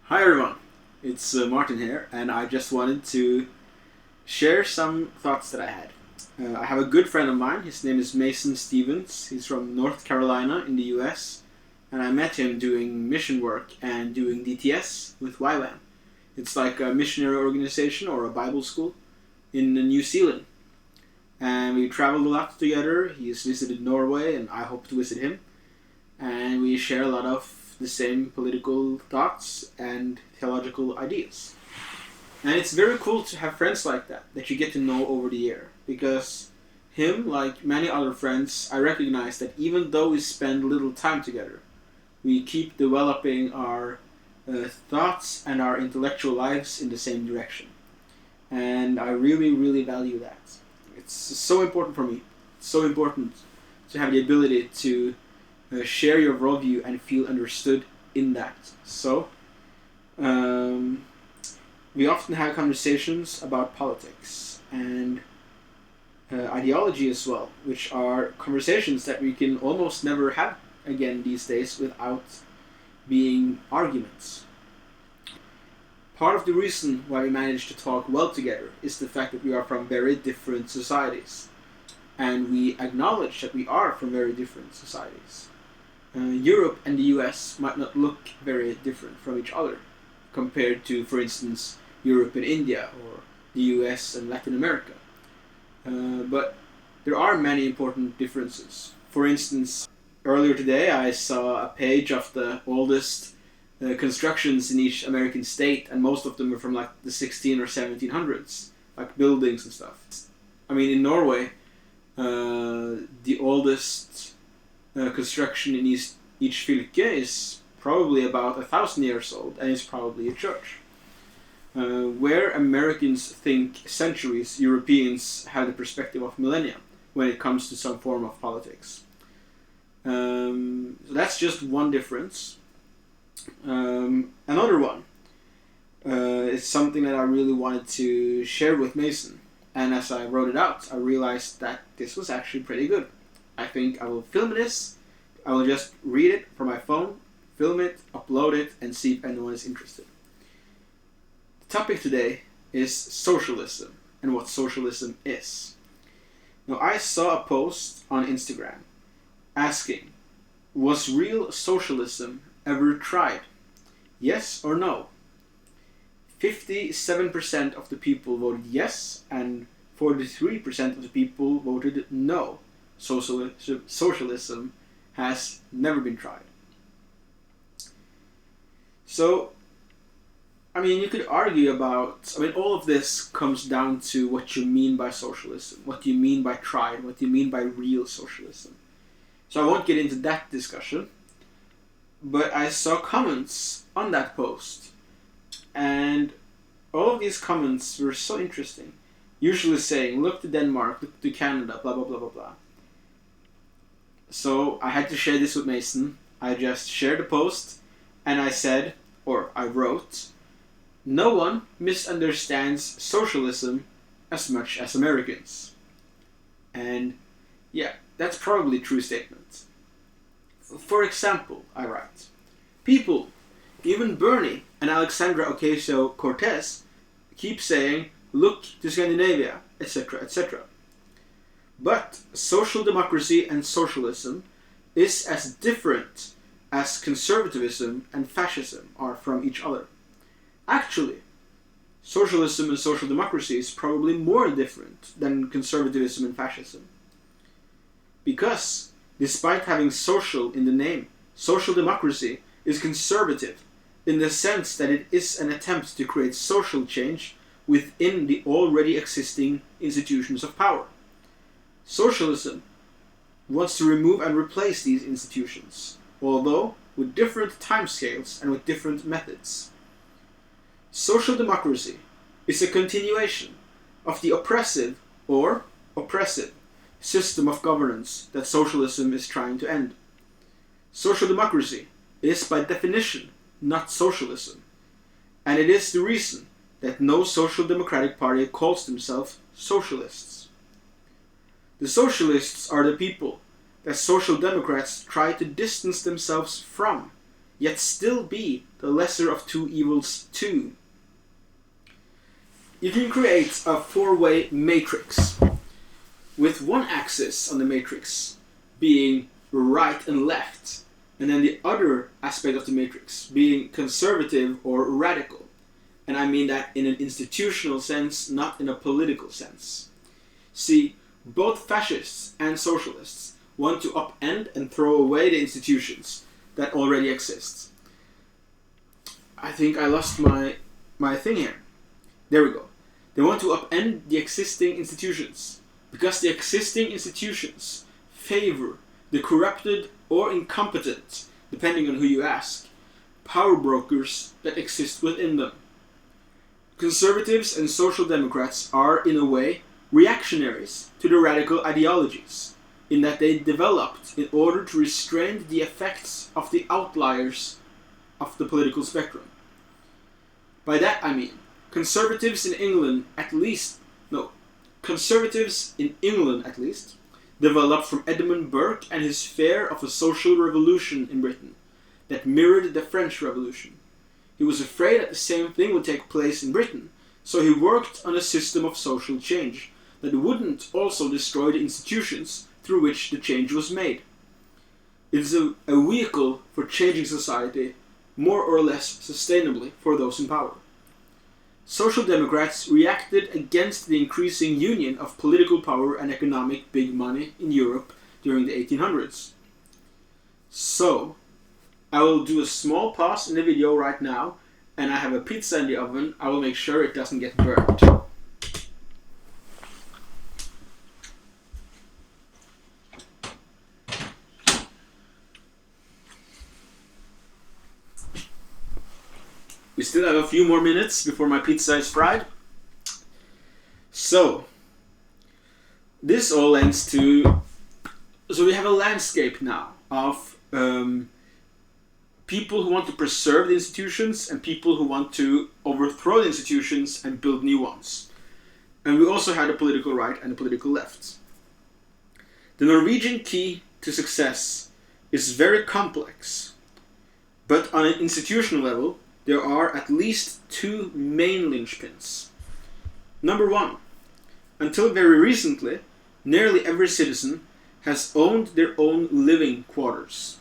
Hi everyone, it's Martin here, and I just wanted to share some thoughts that I had. I have a good friend of mine, his name is Mason Stevens, he's from North Carolina in the US, and I met him doing mission work and doing DTS with YWAM. It's like a missionary organization or a Bible school in New Zealand. And we traveled a lot together, he's visited Norway and I hope to visit him, and we share a lot of the same political thoughts and theological ideas. And it's very cool to have friends like that you get to know over the year. Because him, like many other friends, I recognize that even though we spend little time together, we keep developing our thoughts and our intellectual lives in the same direction. And I really, really value that. It's so important for me. It's so important to have the ability to share your worldview and feel understood in that. So, we often have conversations about politics and ideology as well, which are conversations that we can almost never have again these days without being arguments. Part of the reason why we manage to talk well together is the fact that we are from very different societies, and we acknowledge that we are from very different societies. Europe and the US might not look very different from each other compared to, for instance, Europe and India or the US and Latin America. But there are many important differences. For instance, earlier today I saw a page of the oldest constructions in each American state, and most of them are from like the 16 or 1700s, like buildings and stuff. I mean, in Norway, the oldest construction in each fylke is probably about 1,000 years old, and it's probably a church. Where Americans think centuries, Europeans have the perspective of millennia when it comes to some form of politics. So that's just one difference. Another one is something that I really wanted to share with Mason, and as I wrote it out, I realized that this was actually pretty good. I think I will film this. I will just read it from my phone, film it, upload it, and see if anyone is interested. The topic today is socialism and what socialism is. Now, I saw a post on Instagram asking, was real socialism ever tried? Yes or no? 57% of the people voted yes, and 43% of the people voted no. Socialism has never been tried. So, I mean, you could argue about, all of this comes down to what you mean by socialism, what do you mean by tried, what do you mean by real socialism. So I won't get into that discussion, but I saw comments on that post, and all of these comments were so interesting. Usually saying, look to Denmark, look to Canada, blah, blah, blah, blah, blah. So I had to share this with Mason. I just shared the post, and I said, or I wrote, no one misunderstands socialism as much as Americans. And yeah, that's probably a true statement. For example, I write, people, even Bernie and Alexandra Ocasio-Cortez, keep saying, look to Scandinavia, etc., etc. But social democracy and socialism is as different as conservatism and fascism are from each other. Actually, socialism and social democracy is probably more different than conservatism and fascism. Because, despite having social in the name, social democracy is conservative in the sense that it is an attempt to create social change within the already existing institutions of power. Socialism wants to remove and replace these institutions, although with different timescales and with different methods. Social democracy is a continuation of the oppressive system of governance that socialism is trying to end. Social democracy is by definition not socialism, and it is the reason that no social democratic party calls themselves socialists. The socialists are the people that social democrats try to distance themselves from yet still be the lesser of two evils too. You can create a four-way matrix, with one axis on the matrix being right and left, and then the other aspect of the matrix being conservative or radical. And I mean that in an institutional sense, not in a political sense. See, both fascists and socialists want to upend and throw away the institutions that already exist. I think I lost my thing here. There we go. They want to upend the existing institutions because the existing institutions favor the corrupted or incompetent, depending on who you ask, power brokers that exist within them. Conservatives and social democrats are, in a way, reactionaries to the radical ideologies, in that they developed in order to restrain the effects of the outliers of the political spectrum. By that I mean, conservatives in England at least, developed from Edmund Burke and his fear of a social revolution in Britain that mirrored the French Revolution. He was afraid that the same thing would take place in Britain, so he worked on a system of social change that wouldn't also destroy the institutions through which the change was made. It is a vehicle for changing society more or less sustainably for those in power. Social democrats reacted against the increasing union of political power and economic big money in Europe during the 1800s. So, I will do a small pause in the video right now, and I have a pizza in the oven. I will make sure it doesn't get burnt. We still have a few more minutes before my pizza is fried. So, this all lends to... So we have a landscape now of people who want to preserve the institutions and people who want to overthrow the institutions and build new ones. And we also had the political right and the political left. The Norwegian key to success is very complex, but on an institutional level, there are at least two main linchpins. Number one, until very recently, nearly every citizen has owned their own living quarters,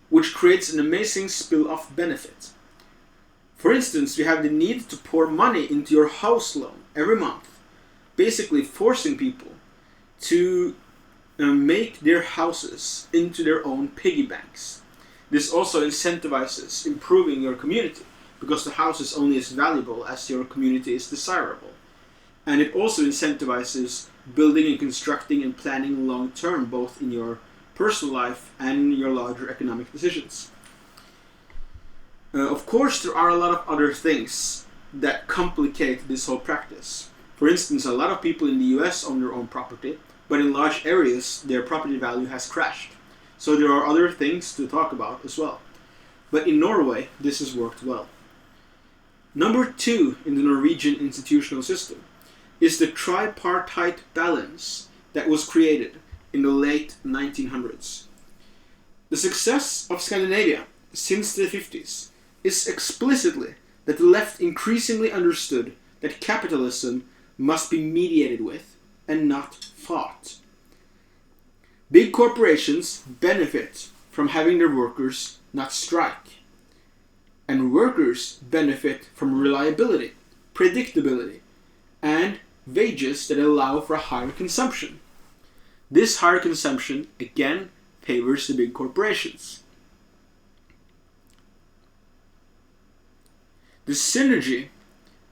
which creates an amazing spill-off benefit. For instance, we have the need to pour money into your house loan every month, basically forcing people to make their houses into their own piggy banks. This also incentivizes improving your community, because the house is only as valuable as your community is desirable. And it also incentivizes building and constructing and planning long term, both in your personal life and in your larger economic decisions. Of course, there are a lot of other things that complicate this whole practice. For instance, a lot of people in the US own their own property, but in large areas their property value has crashed. So there are other things to talk about as well. But in Norway, this has worked well. Number two in the Norwegian institutional system is the tripartite balance that was created in the late 1900s. The success of Scandinavia since the 50s is explicitly that the left increasingly understood that capitalism must be mediated with and not fought. Big corporations benefit from having their workers not strike. And workers benefit from reliability, predictability, and wages that allow for higher consumption. This higher consumption, again, favors the big corporations. The synergy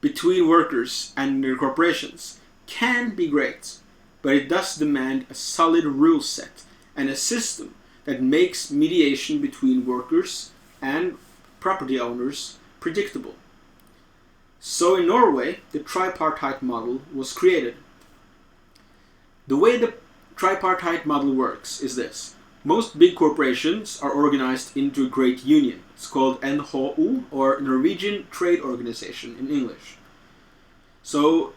between workers and their corporations can be great, but it does demand a solid rule set and a system that makes mediation between workers and property owners predictable. So in Norway, the Tripartite Model was created. The way the Tripartite Model works is this. Most big corporations are organized into a great union. It's called NHO, or Norwegian Trade Organization in English. So,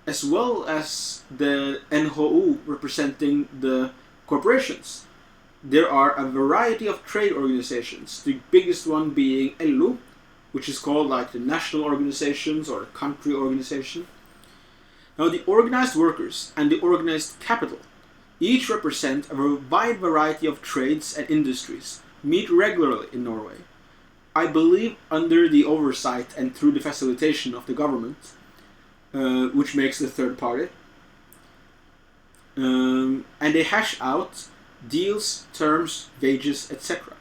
as well as the NHO representing the corporations, there are a variety of trade organizations, the biggest one being LO, which is called like the national organizations or the country organization. Now the organized workers and the organized capital each represent a wide variety of trades and industries, meet regularly in Norway. I believe under the oversight and through the facilitation of the government, which makes the third party. And they hash out deals, terms, wages, etc.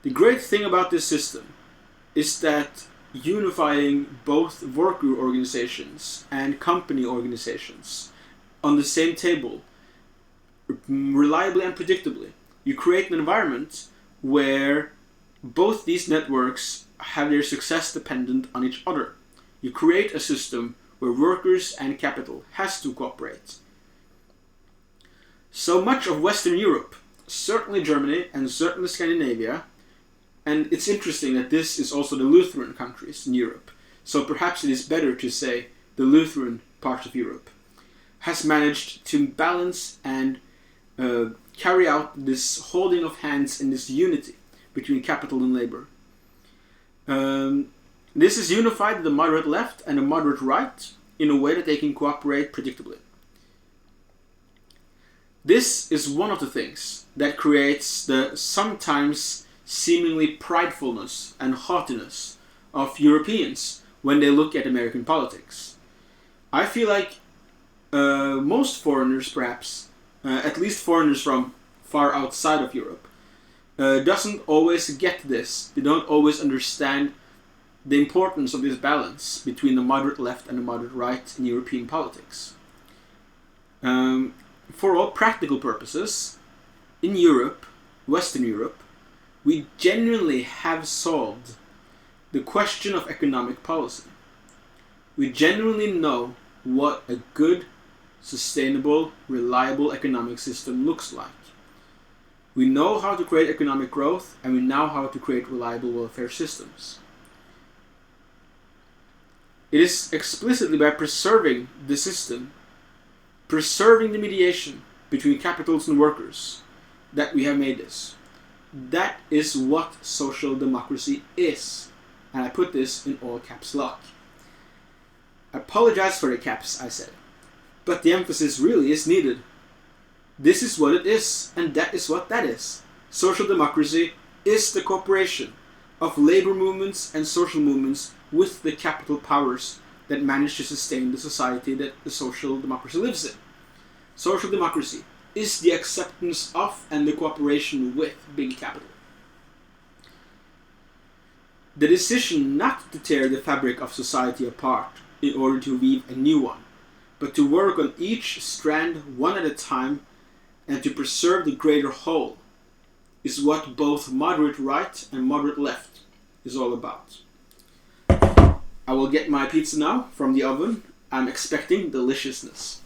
The great thing about this system is that unifying both worker organizations and company organizations on the same table, reliably and predictably, you create an environment where both these networks have their success dependent on each other. You create a system where workers and capital has to cooperate. So much of Western Europe, certainly Germany and certainly Scandinavia, and it's interesting that this is also the Lutheran countries in Europe, so perhaps it is better to say the Lutheran parts of Europe, has managed to balance and carry out this holding of hands and this unity between capital and labor. This is unified the moderate left and the moderate right in a way that they can cooperate predictably. This is one of the things that creates the sometimes seemingly pridefulness and haughtiness of Europeans when they look at American politics. I feel like most foreigners, perhaps, at least foreigners from far outside of Europe, doesn't always get this. They don't always understand the importance of this balance between the moderate left and the moderate right in European politics. For all practical purposes, in Europe, Western Europe, we genuinely have solved the question of economic policy. We genuinely know what a good, sustainable, reliable economic system looks like. We know how to create economic growth, and we know how to create reliable welfare systems. It is explicitly by preserving the system, preserving the mediation between capitals and workers, that we have made this. That is what social democracy is. And I put this in all caps lock. I apologize for the caps, I said. But the emphasis really is needed. This is what it is, and that is what that is. Social democracy is the cooperation of labor movements and social movements with the capital powers that manage to sustain the society that the social democracy lives in. Social democracy is the acceptance of and the cooperation with big capital. The decision not to tear the fabric of society apart in order to weave a new one, but to work on each strand one at a time and to preserve the greater whole, is what both moderate right and moderate left is all about. I will get my pizza now from the oven. I'm expecting deliciousness.